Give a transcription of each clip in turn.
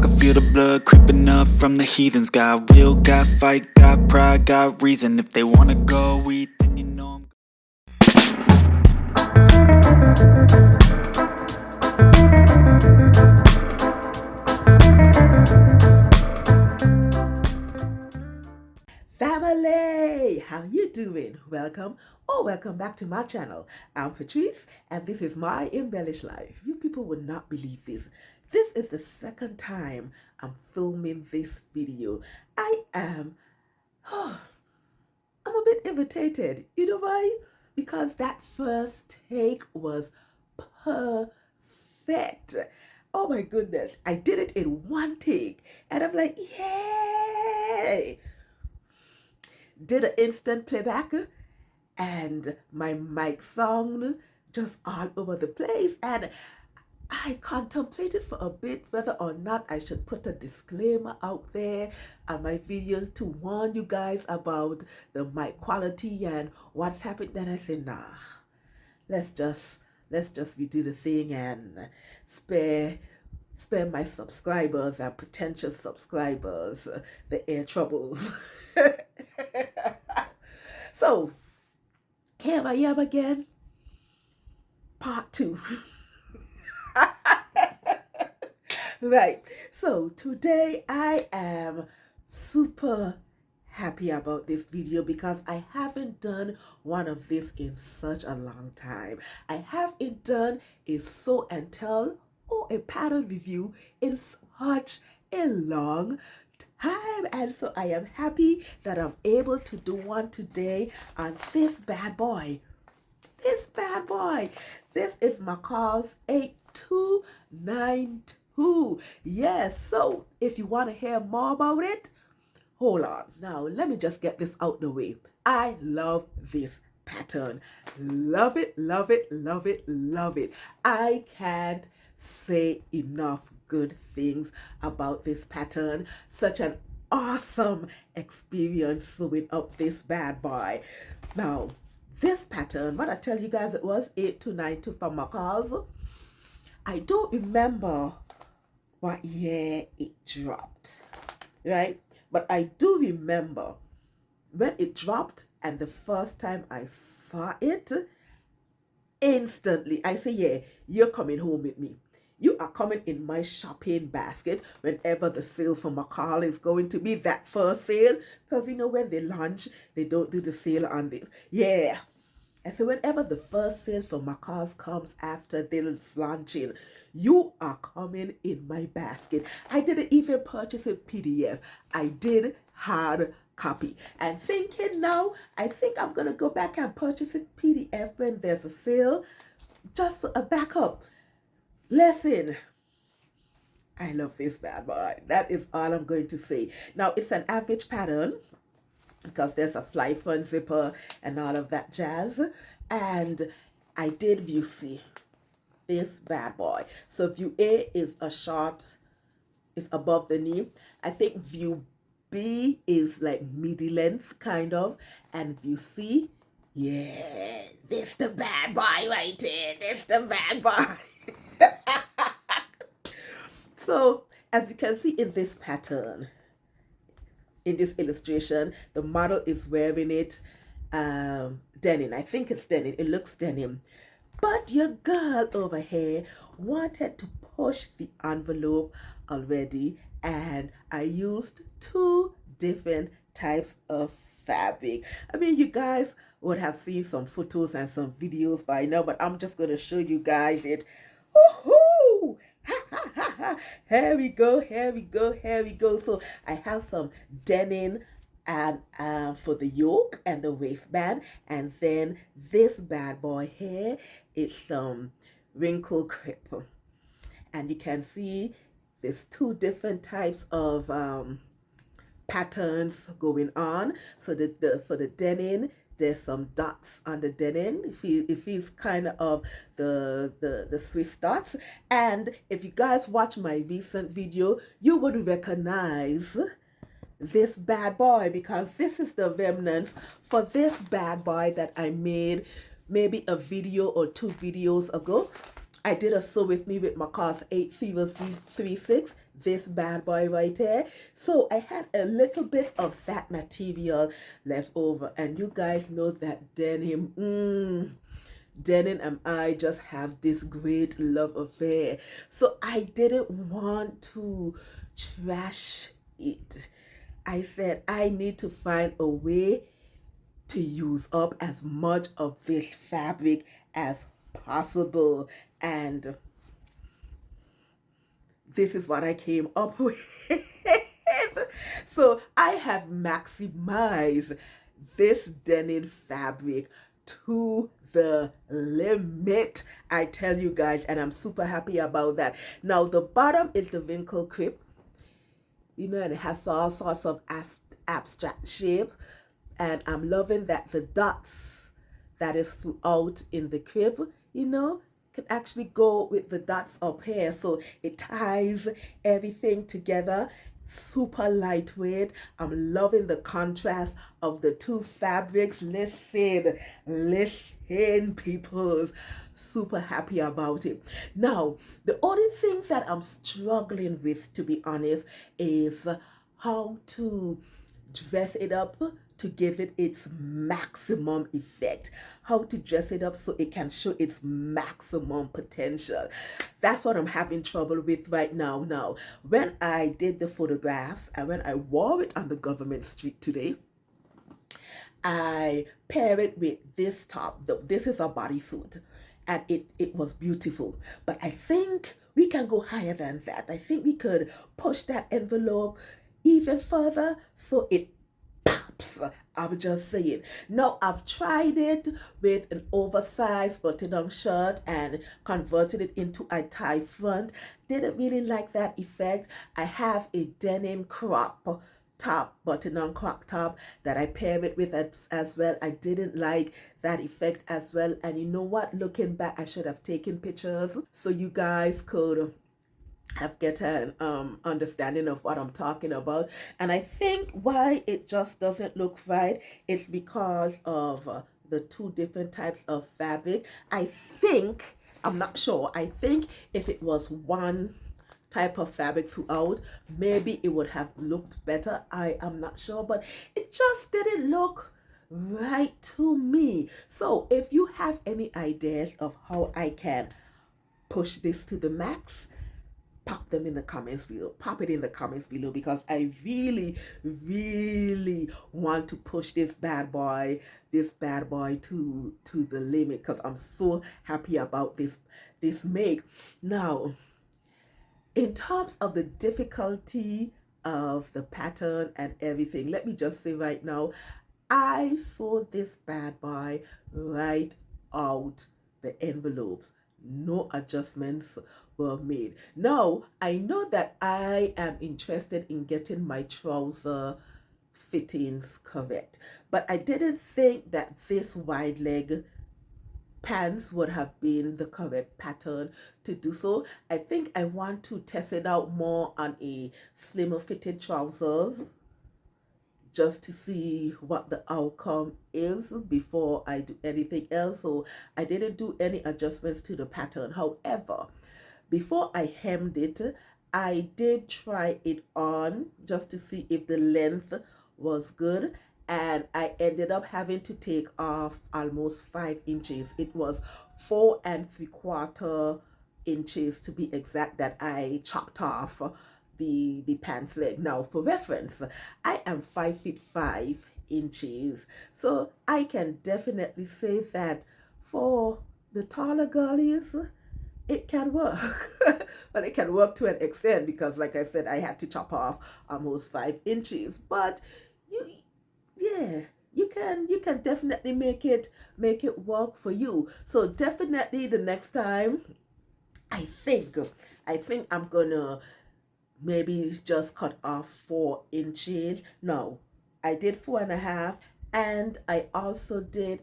can feel the blood creeping up from the heathens. Got will, got fight, got pride, got reason. If they wanna go eat, then you know I'm Family, how you doing? Welcome back to my channel. I'm Patrice and this is my embellished life. You people would not believe this. This is the second time I'm filming this video. I'm a bit irritated. You know why? Because that first take was perfect. Oh my goodness. I did it in one take and I'm like, yay! Did an instant playback and my mic sound just all over the place, and I contemplated for a bit whether or not I should put a disclaimer out there on my video to warn you guys about the mic quality and what's happened. Then I said, nah, let's just redo the thing and spare my subscribers and potential subscribers the air troubles. So here I am again, part 2. Right, so today I am super happy about this video because I haven't done one of this in such a long time. I haven't done a show and tell or a pattern review in such a long time, and so I am happy that I'm able to do one today on this bad boy. This is McCall's 8292. Yes, so if you want to hear more about it, hold on. Now let me just get this out the way. I love this pattern. Love it, love it, love it, love it. I can't say enough good things about this pattern. Such an awesome experience sewing up this bad boy. Now this pattern, what I tell you guys, it was 8292 from McCall's. I don't remember what year it dropped, right? But I do remember when it dropped, and the first time I saw it, instantly I say, yeah, you're coming home with me. You are coming in my shopping basket whenever the sale for McCall is going to be, that first sale. Because you know when they launch, they don't do the sale on this. Yeah. And so whenever the first sale for McCall's comes after they're launching, you are coming in my basket. I didn't even purchase a PDF. I did hard copy. And thinking now, I think I'm going to go back and purchase a PDF when there's a sale. Just a backup. Listen, I love this bad boy. That is all I'm going to say. Now, it's an average pattern because there's a fly front zipper and all of that jazz. And I did view C, this bad boy. So view A is a short, it's above the knee. I think view B is like midi length kind of. And view C, yeah, this the bad boy right here. This the bad boy. So as you can see in this pattern, in this illustration, the model is wearing it denim. I think it's denim. It looks denim. But your girl over here wanted to push the envelope already, and I used 2 different types of fabric. I mean, you guys would have seen some photos and some videos by now, but I'm just going to show you guys it. Woohoo! Here we go, here we go, here we go. So I have some denim and for the yoke and the waistband, and then this bad boy here is some wrinkle crepe, and you can see there's 2 different types of patterns going on. So for the denim, there's some dots on the denim. It feels kind of the Swiss dots. And if you guys watch my recent video, you would recognize this bad boy, because this is the remnants for this bad boy that I made maybe a video or 2 videos ago. I did a sew with me with McCall's 8036. this bad boy right here. So I had a little bit of that material left over, and you guys know that denim, Denim and I just have this great love affair. So I didn't want to trash it. I said I need to find a way to use up as much of this fabric as possible. And this is what I came up with. So I have maximized this denim fabric to the limit, I tell you guys, and I'm super happy about that. Now the bottom is the wrinkle crepe, and it has all sorts of abstract shapes, and I'm loving that the dots that is throughout in the crepe, can actually go with the dots up here, so it ties everything together. Super lightweight. I'm loving the contrast of the two fabrics. Listen, peoples. Super happy about it. Now, the only thing that I'm struggling with, to be honest, is how to dress it up to give it its maximum effect, how to dress it up so it can show its maximum potential. That's what I'm having trouble with right now. Now, when I did the photographs and when I wore it on the government street today, I pair it with this top. This is a bodysuit, and it was beautiful. But I think we can go higher than that. I think we could push that envelope even further so it pops. I'm just saying. Now, I've tried it with an oversized button-down shirt and converted it into a tie front. Didn't really like that effect. I have a denim crop top, button-on crop top that I pair it with as well. I didn't like that effect as well. And you know what? Looking back, I should have taken pictures so you guys could get an understanding of what I'm talking about. And I think why it just doesn't look right is because of the two different types of fabric. I'm not sure. I think if it was one type of fabric throughout, maybe it would have looked better. I am not sure, but it just didn't look right to me. So if you have any ideas of how I can push this to the max, pop them in the comments below. Pop it in the comments below, because I really want to push this bad boy to the limit, because I'm so happy about this make. Now, in terms of the difficulty of the pattern and everything, let me just say right now, I saw this bad boy right out the envelopes. No adjustments were made. Now, I know that I am interested in getting my trouser fittings correct, but I didn't think that this wide leg pants would have been the correct pattern to do so. I think I want to test it out more on a slimmer fitted trousers, just to see what the outcome is before I do anything else. So I didn't do any adjustments to the pattern. However, before I hemmed it, I did try it on just to see if the length was good, and I ended up having to take off almost 5 inches. It was 4 3/4 inches to be exact that I chopped off the pants leg. Now, for reference, I am 5'5" so I can definitely say that for the taller girlies, it can work. But it can work to an extent, because like I said, I had to chop off almost 5 inches. But you can definitely make it work for you. So definitely the next time, I think I'm gonna maybe just cut off 4 inches. No, I did 4.5, and I also did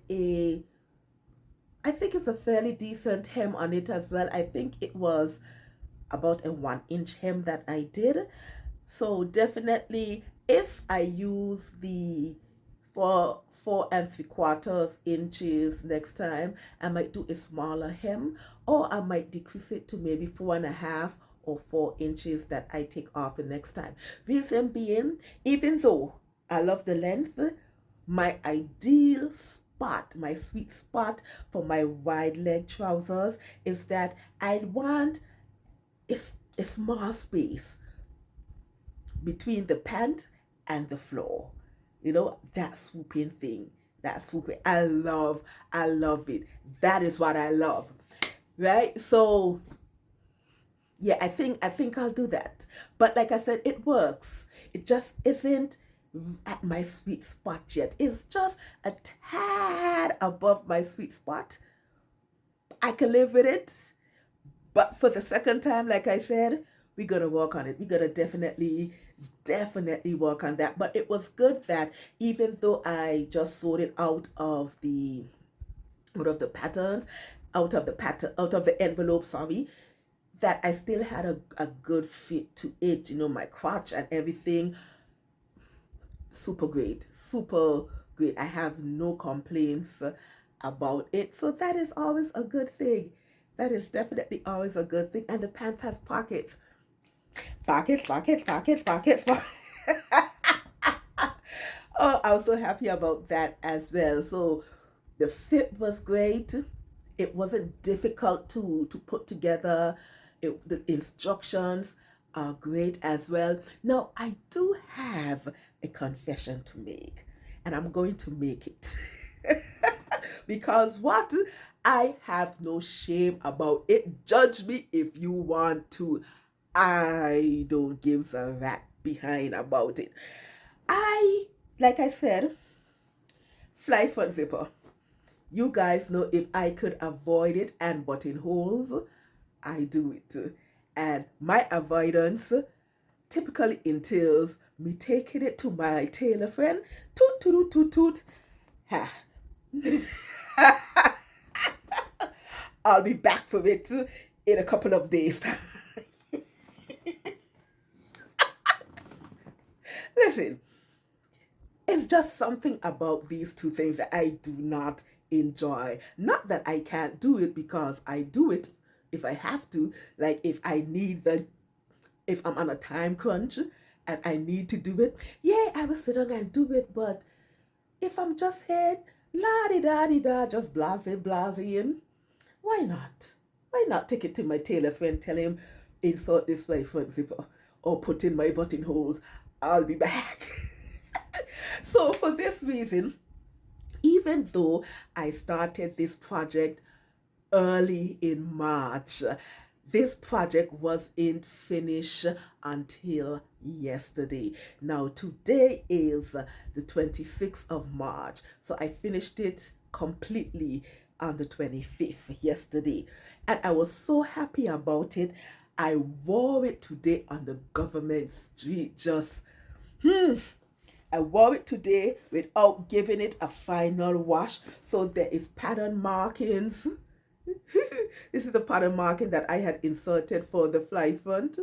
I think it's a fairly decent hem on it as well. I think it was about a 1-inch hem that I did. So definitely, if I use the 4 3/4 inches next time, I might do a smaller hem, or I might decrease it to maybe 4.5 or 4 inches that I take off the next time. Reason being, even though I love the length, my ideal spot, my sweet spot for my wide leg trousers is that I want a small space between the pant and the floor. You know, that swooping thing. That swooping. I love it. That is what I love. Right? So yeah, I think I'll do that. But like I said, it works. It just isn't at my sweet spot yet. It's just a tad above my sweet spot. I can live with it. But for the second time, like I said, we're gonna work on it. We're gonna definitely work on that. But it was good that even though I just sewed it out of the patterns, out of the envelope, sorry, that I still had a good fit to it, you know, my crotch and everything. Super great, super great. I have no complaints about it. So that is always a good thing. That is definitely always a good thing. And the pants has pockets. Pockets. Oh, I was so happy about that as well. So the fit was great. It wasn't difficult to put together. The instructions are great as well. Now, I do have a confession to make, and I'm going to make it. Because what? I have no shame about it. Judge me if you want to. I don't give a rat behind about it. Like I said, fly front zipper. You guys know if I could avoid it and buttonholes, I do it. And my avoidance typically entails me taking it to my tailor friend. Toot, toot, toot, toot. Ha. I'll be back for it in a couple of days. Listen, it's just something about these two things that I do not enjoy. Not that I can't do it, because I do it if I have to. Like if I'm on a time crunch and I need to do it, yeah, I will sit down and do it. But if I'm just here, la-di-da-di-da, just blase, why not? Why not take it to my tailor friend, tell him, insert this fly front zipper or put in my buttonholes, I'll be back. So for this reason, even though I started this project early in March, this project wasn't finished until yesterday. Now today is the 26th of March, so I finished it completely on the 25th yesterday, and I was so happy about it. I wore it today on the government street. I wore it today without giving it a final wash, so there is pattern markings. This is the pattern marking that I had inserted for the fly front.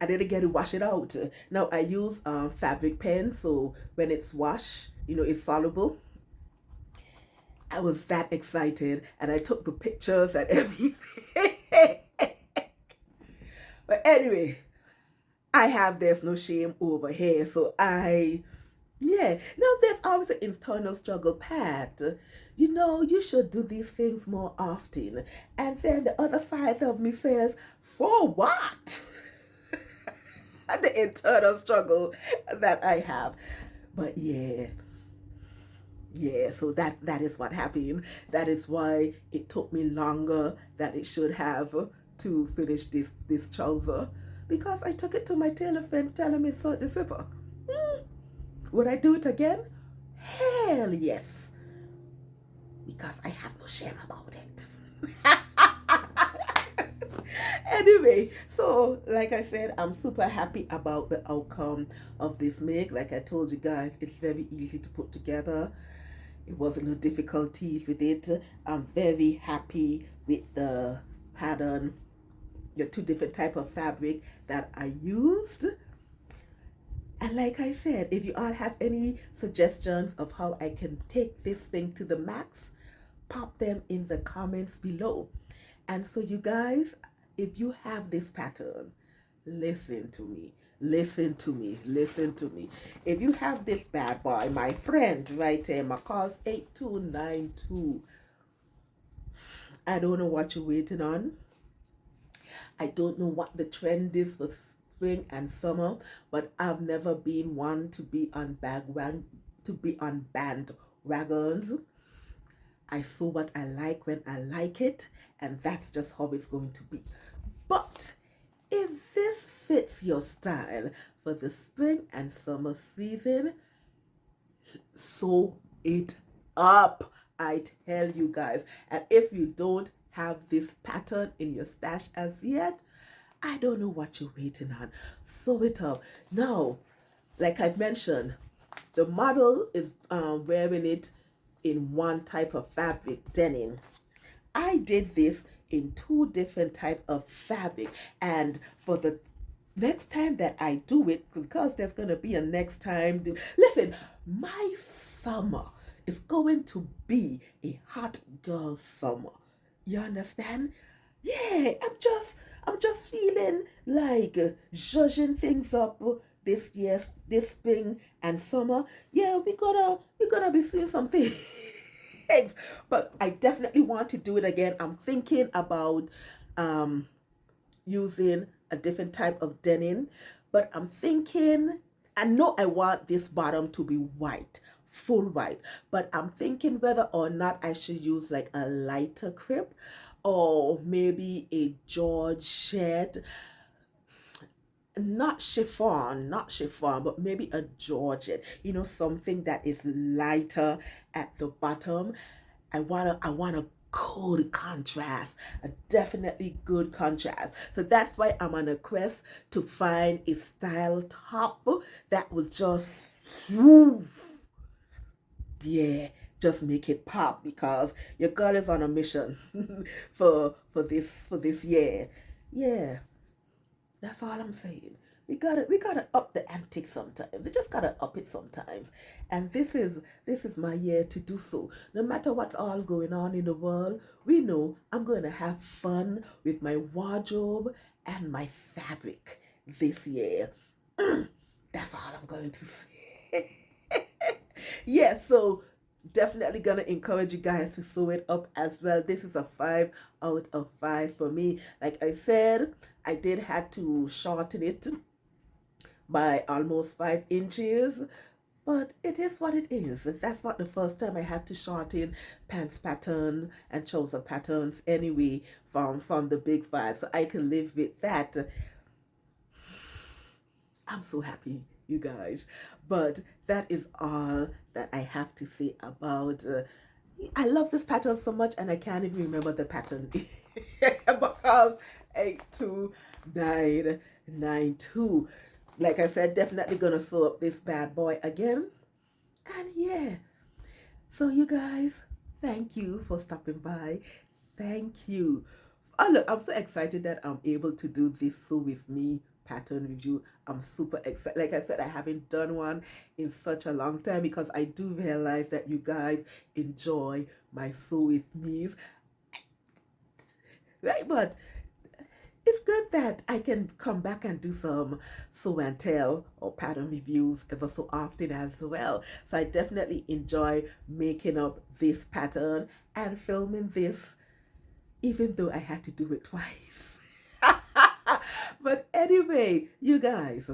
I didn't get to wash it out. Now I use fabric pen, so when it's washed, you know, it's soluble. I was that excited, and I took the pictures and everything. But anyway, there's no shame over here. So now there's always an internal struggle, Pat. You know, you should do these things more often. And then the other side of me says, for what? The internal struggle that I have. But yeah, so that is what happened. That is why it took me longer than it should have to finish this trouser, because I took it to my tailor friend telling me insert the zipper. Would I do it again? Hell yes, because I have no shame about it. Anyway, so like I said, I'm super happy about the outcome of this make. Like I told you guys, it's very easy to put together. It wasn't no difficulties with it. I'm very happy with the pattern, the 2 different type of fabric that I used. And like I said, if you all have any suggestions of how I can take this thing to the max, pop them in the comments below. And so you guys, if you have this pattern, listen to me. Listen to me. Listen to me. If you have this bad boy, my friend right here, McCall's 8292, I don't know what you're waiting on. I don't know what the trend is for spring and summer, but I've never been one to be on bandwagons. I sew what I like when I like it, and that's just how it's going to be. But if this fits your style for the spring and summer season, sew it up. I tell you guys. And if you don't have this pattern in your stash as yet, I don't know what you're waiting on. Sew it up. Now, like I've mentioned, the model is wearing it in one type of fabric, denim. I did this in 2 different type of fabric, and for the next time that I do it, because there's going to be a next time, listen, my summer is going to be a hot girl summer. You understand? Yeah, I'm just feeling like zhuzhing things up this year, this spring and summer. Yeah, we're gonna be seeing some things. But I definitely want to do it again. I'm thinking about using a different type of denim, but I'm thinking, I know I want this bottom to be white, full white, but I'm thinking whether or not I should use like a lighter crepe or maybe a georgette, not chiffon, but maybe a georgette, something that is lighter at the bottom. I want a good contrast, a definitely good contrast. So that's why I'm on a quest to find a style top that was just, yeah, just make it pop, because your girl is on a mission for this year. Yeah, that's all I'm saying. We gotta up the antics sometimes. We just gotta up it sometimes. And this is my year to do so. No matter what's all going on in the world, we know I'm gonna have fun with my wardrobe and my fabric this year. That's all I'm going to say. Yeah, so definitely gonna encourage you guys to sew it up as well. This is a 5 out of 5 for me. Like I said, I did have to shorten it by almost 5 inches, but it is what it is. That's not the first time I had to shorten pants pattern and trouser patterns anyway from the big 5, so I can live with that. I'm so happy, you guys. But that is all that I have to say about I love this pattern so much, and I can't even remember the pattern. McCall's 82992. Like I said, definitely gonna sew up this bad boy again. And yeah, so you guys, thank you for stopping by. Thank you. Oh look, I'm so excited that I'm able to do this sew with me pattern review. I'm super excited. Like I said, I haven't done one in such a long time, because I do realize that you guys enjoy my sew with me's, right? But it's good that I can come back and do some sew and tell or pattern reviews ever so often as well. So I definitely enjoy making up this pattern and filming this, even though I had to do it twice. But anyway, you guys,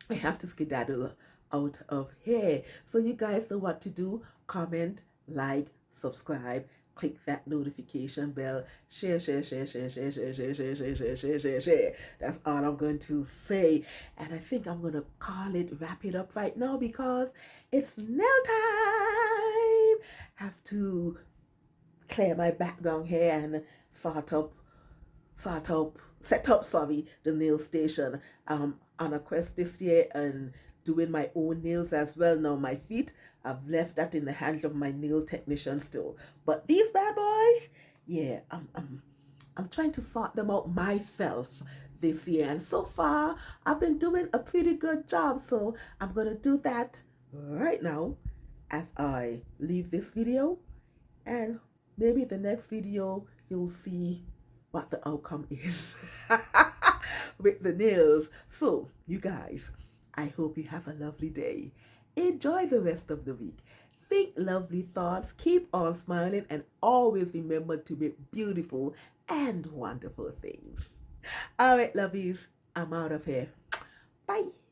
I have to skedaddle out of here. So you guys know what to do. Comment, like, subscribe, click that notification bell, share. That's all I'm going to say. And I think I'm going to wrap it up right now, because it's nail time. Have to clear my background here and set up the nail station. On a quest this year and doing my own nails as well. Now my feet, I've left that in the hands of my nail technician still. But these bad boys, yeah, I'm trying to sort them out myself this year. And so far, I've been doing a pretty good job. So I'm going to do that right now as I leave this video. And maybe the next video, you'll see what the outcome is with the nails. So, you guys, I hope you have a lovely day. Enjoy the rest of the week. Think lovely thoughts, keep on smiling, and always remember to make beautiful and wonderful things. All right, lovies, I'm out of here. Bye.